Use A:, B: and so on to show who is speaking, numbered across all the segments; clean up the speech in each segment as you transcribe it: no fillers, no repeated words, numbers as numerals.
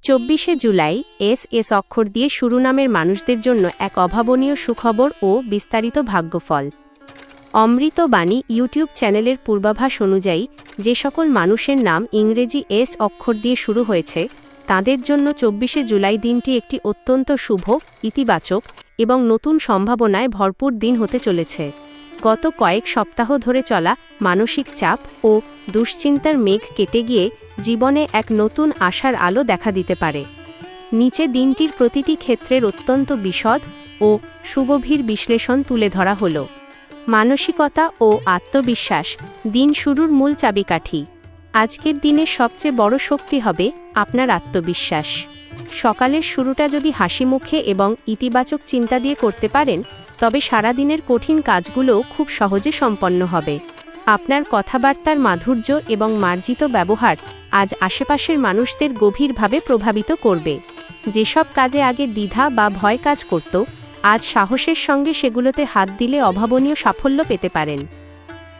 A: 24শে July S অক্ষর দিয়ে শুরু নামের মানুষদের জন্য এক অভাবনীয় সুখবর ও বিস্তারিত ভাগ্যফল। অমৃত বাণী ইউটিউব চ্যানেলের পূর্বাভাস অনুযায়ী যে সকল মানুষের নাম ইংরেজি এস অক্ষর দিয়ে শুরু হয়েছে তাদের জন্য 24শে জুলাই দিনটি একটি অত্যন্ত শুভ, ইতিবাচক এবং নতুন সম্ভাবনায় ভরপুর দিন হতে চলেছে। গত কয়েক সপ্তাহ ধরে চলা মানসিক চাপ ও দুশ্চিন্তার মেঘ কেটে গিয়ে জীবনে এক নতুন আশার আলো দেখা দিতে পারে। নিচে দিনটির প্রতিটি ক্ষেত্রের অত্যন্ত বিশদ ও সুগভীর বিশ্লেষণ তুলে ধরা হল। মানসিকতা ও আত্মবিশ্বাস দিন শুরুর মূল চাবিকাঠি। আজকের দিনের সবচেয়ে বড় শক্তি হবে আপনার আত্মবিশ্বাস। সকালের শুরুটা যদি হাসিমুখে এবং ইতিবাচক চিন্তা দিয়ে করতে পারেন তবে সারাদিনের কঠিন কাজগুলোও খুব সহজে সম্পন্ন হবে। আপনার কথাবার্তার মাধুর্য এবং মার্জিত ব্যবহার আজ আশেপাশের মানুষদের গভীরভাবে প্রভাবিত করবে। যেসব কাজে আগে দ্বিধা বা ভয় কাজ করত, আজ সাহসের সঙ্গে সেগুলোতে হাত দিলে অভাবনীয় সাফল্য পেতে পারেন।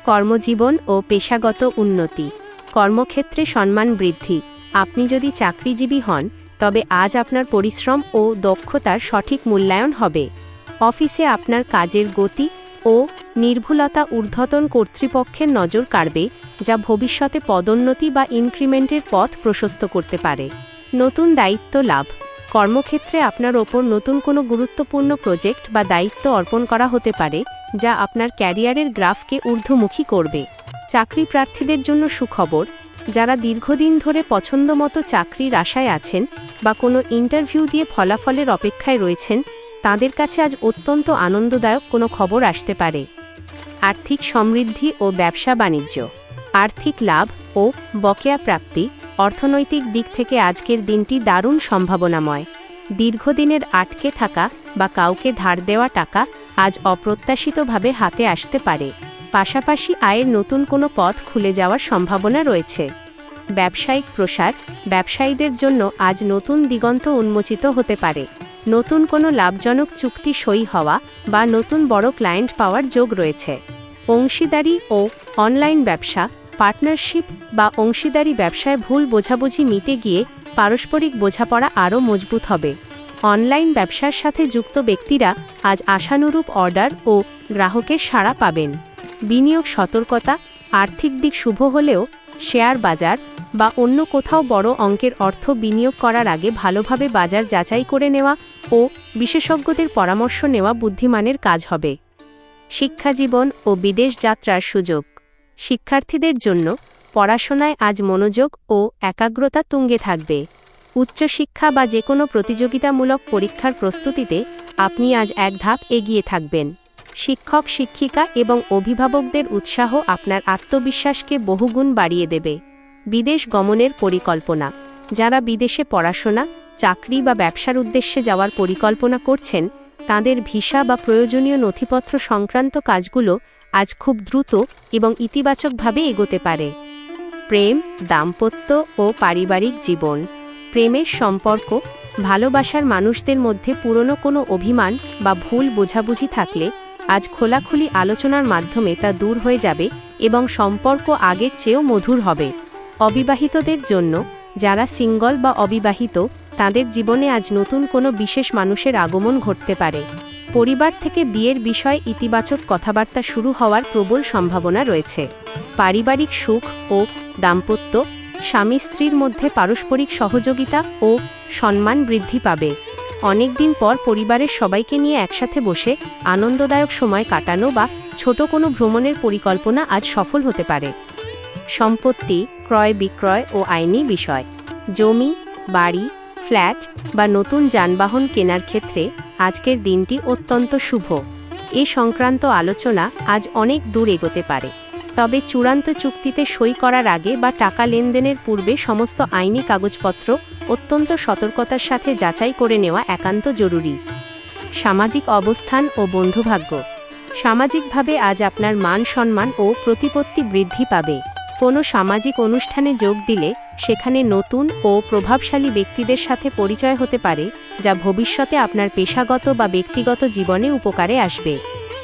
A: কর্মজীবন ও পেশাগত উন্নতি। কর্মক্ষেত্রে সম্মান বৃদ্ধি। আপনি যদি চাকরিজীবী হন তবে আজ আপনার পরিশ্রম ও দক্ষতার সঠিক মূল্যায়ন হবে। অফিসে আপনার কাজের গতি ও নির্ভুলতা ঊর্ধ্বতন কর্তৃপক্ষের নজর কাড়বে, যা ভবিষ্যতে পদোন্নতি বা ইনক্রিমেন্টের পথ প্রশস্ত করতে পারে। নতুন দায়িত্ব লাভ। কর্মক্ষেত্রে আপনার ওপর নতুন কোনো গুরুত্বপূর্ণ প্রজেক্ট বা দায়িত্ব অর্পণ করা হতে পারে, যা আপনার ক্যারিয়ারের গ্রাফকে ঊর্ধ্বমুখী করবে। চাকরি প্রার্থীদের জন্য সুখবর। যারা দীর্ঘদিন ধরে পছন্দমতো চাকরির আশায় আছেন বা কোনো ইন্টারভিউ দিয়ে ফলাফলের অপেক্ষায় রয়েছেন, তাদের কাছে আজ অত্যন্ত আনন্দদায়ক কোনো খবর আসতে পারে। আর্থিক সমৃদ্ধি ও ব্যবসা বাণিজ্য। আর্থিক লাভ ও বকেয়া প্রাপ্তি। অর্থনৈতিক দিক থেকে আজকের দিনটি দারুণ সম্ভাবনাময়। দীর্ঘদিনের আটকে থাকা বা কাউকে ধার দেওয়া টাকা আজ অপ্রত্যাশিতভাবে হাতে আসতে পারে। পাশাপাশি আয়ের নতুন কোনো পথ খুলে যাওয়ার সম্ভাবনা রয়েছে। ব্যবসায়িক প্রসার। ব্যবসায়ীদের জন্য আজ নতুন দিগন্ত উন্মোচিত হতে পারে। নতুন কোনো লাভজনক চুক্তি সই হওয়া বা নতুন বড় ক্লায়েন্ট পাওয়ার যোগ রয়েছে। অংশীদারি ও অনলাইন ব্যবসা। পার্টনারশিপ বা অংশীদারি ব্যবসায় ভুল বোঝাবুঝি মিটে গিয়ে পারস্পরিক বোঝাপড়া আরও মজবুত হবে। অনলাইন ব্যবসার সাথে যুক্ত ব্যক্তিরা আজ আশানুরূপ অর্ডার ও গ্রাহকের সাড়া পাবেন। বিনিয়োগ সতর্কতা। আর্থিক দিক শুভ হলেও শেয়ার বাজার বা অন্য কোথাও বড় অঙ্কের অর্থ বিনিয়োগ করার আগে ভালোভাবে বাজার যাচাই করে নেওয়া ও বিশেষজ্ঞদের পরামর্শ নেওয়া বুদ্ধিমানের কাজ হবে। শিক্ষাজীবন ও বিদেশ যাত্রার সুযোগ। শিক্ষার্থীদের জন্য পড়াশোনায় আজ মনোযোগ ও একাগ্রতা তুঙ্গে থাকবে। উচ্চশিক্ষা বা যে কোনো প্রতিযোগিতামূলক পরীক্ষার প্রস্তুতিতে আপনি আজ এক ধাপ এগিয়ে থাকবেন। শিক্ষক, শিক্ষিকা এবং অভিভাবকদের উৎসাহ আপনার আত্মবিশ্বাসকে বহুগুণ বাড়িয়ে দেবে। বিদেশ গমনের পরিকল্পনা। যারা বিদেশে পড়াশোনা, চাকরি বা ব্যবসার উদ্দেশ্যে যাওয়ার পরিকল্পনা করছেন, তাদের ভিসা বা প্রয়োজনীয় নথিপত্র সংক্রান্ত কাজগুলো আজ খুব দ্রুত এবং ইতিবাচকভাবে এগোতে পারে। প্রেম, দাম্পত্য ও পারিবারিক জীবন। প্রেমের সম্পর্ক। ভালোবাসার মানুষদের মধ্যে পুরনো কোনো অভিমান বা ভুল বোঝাবুঝি থাকলে আজ খোলাখুলি আলোচনার মাধ্যমে তা দূর হয়ে যাবে এবং সম্পর্ক আগের চেয়েও মধুর হবে। অবিবাহিতদের জন্য, যারা সিঙ্গল বা অবিবাহিত, তাদের জীবনে আজ নতুন কোনো বিশেষ মানুষের আগমন ঘটতে পারে। পরিবার থেকে বিয়ের বিষয়ে ইতিবাচক কথাবার্তা শুরু হওয়ার প্রবল সম্ভাবনা রয়েছে। পারিবারিক সুখ ও দাম্পত্য। স্বামী স্ত্রীর মধ্যে পারস্পরিক সহযোগিতা ও সম্মান বৃদ্ধি পাবে। অনেকদিন পর পরিবারের সবাইকে নিয়ে একসাথে বসে আনন্দদায়ক সময় কাটানো বা ছোট কোনো ভ্রমণের পরিকল্পনা আজ সফল হতে পারে। সম্পত্তি, ক্রয় বিক্রয় ও আইনি বিষয়। জমি, বাড়ি, ফ্ল্যাট বা নতুন যানবাহন কেনার ক্ষেত্রে আজকের দিনটি অত্যন্ত শুভ। এ সংক্রান্ত আলোচনা আজ অনেক দূর এগোতে পারে। তবে চূড়ান্ত চুক্তিতে সই করার আগে বা টাকা লেনদেনের পূর্বে সমস্ত আইনি কাগজপত্র অত্যন্ত সতর্কতার সাথে যাচাই করে নেওয়া একান্ত জরুরি। সামাজিক অবস্থান ও বন্ধুভাগ্য। সামাজিকভাবে আজ আপনার মান সম্মান ও প্রতিপত্তি বৃদ্ধি পাবে। কোনো সামাজিক অনুষ্ঠানে যোগ দিলে সেখানে নতুন ও প্রভাবশালী ব্যক্তিদের সাথে পরিচয় হতে পারে, যা ভবিষ্যতে আপনার পেশাগত বা ব্যক্তিগত জীবনে উপকারে আসবে।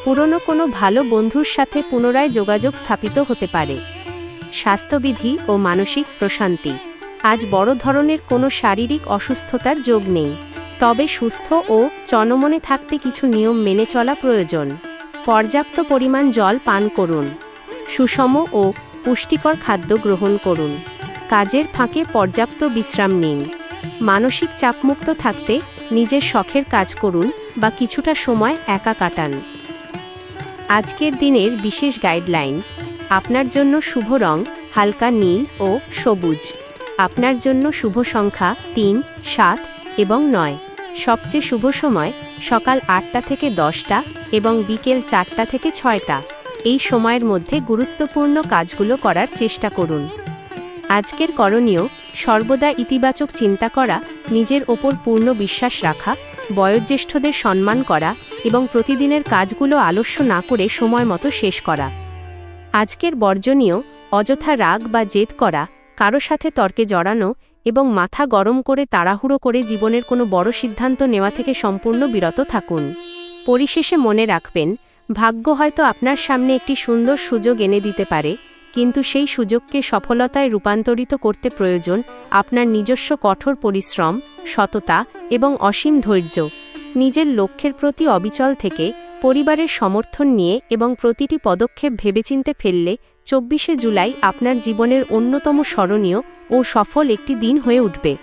A: পুরনো কোনো ভালো বন্ধুর সাথে পুনরায় যোগাযোগ স্থাপিত হতে পারে। স্বাস্থ্যবিধি ও মানসিক প্রশান্তি। আজ বড় ধরনের কোনো শারীরিক অসুস্থতার যোগ নেই, তবে সুস্থ ও চনমনে থাকতে কিছু নিয়ম মেনে চলা প্রয়োজন। পর্যাপ্ত পরিমাণ জল পান করুন। সুষম ও পুষ্টিকর খাদ্য গ্রহণ করুন। কাজের ফাঁকে পর্যাপ্ত বিশ্রাম নিন। মানসিক চাপমুক্ত থাকতে নিজের শখের কাজ করুন বা কিছুটা সময় একা কাটান। আজকের দিনের বিশেষ গাইডলাইন। আপনার জন্য শুভ রং হালকা নীল ও সবুজ। আপনার জন্য শুভ সংখ্যা 3, 7 এবং 9। সবচেয়ে শুভ সময় সকাল 8টা থেকে 10টা এবং বিকেল 4টা থেকে 6টা। এই সময়ের মধ্যে গুরুত্বপূর্ণ কাজগুলো করার চেষ্টা করুন। আজকের করণীয়: সর্বদা ইতিবাচক চিন্তা করা, নিজের ওপর পূর্ণ বিশ্বাস রাখা, বয়োজ্যেষ্ঠদের সম্মান করা এবং প্রতিদিনের কাজগুলো আলস্য না করে সময় মতো শেষ করা। আজকের বর্জনীয়: অযথা রাগ বা জেদ করা, কারো সাথে তর্কে জড়ানো এবং মাথা গরম করে তাড়াহুড়ো করে জীবনের কোনো বড় সিদ্ধান্ত নেওয়া থেকে সম্পূর্ণ বিরত থাকুন। পরিশেষে মনে রাখবেন, ভাগ্য হয়তো আপনার সামনে একটি সুন্দর সুযোগ এনে দিতে পারে, কিন্তু সেই সুযোগকে সফলতায় রূপান্তরিত করতে প্রয়োজন আপনার নিজস্ব কঠোর পরিশ্রম, সততা এবং অসীম ধৈর্য। নিজের লক্ষ্যের প্রতি অবিচল থেকে পরিবারের সমর্থন নিয়ে এবং প্রতিটি পদক্ষেপ ভেবেচিন্তে ফেললে 24শে জুলাই আপনার জীবনের অন্যতম স্মরণীয় ও সফল একটি দিন হয়ে উঠবে।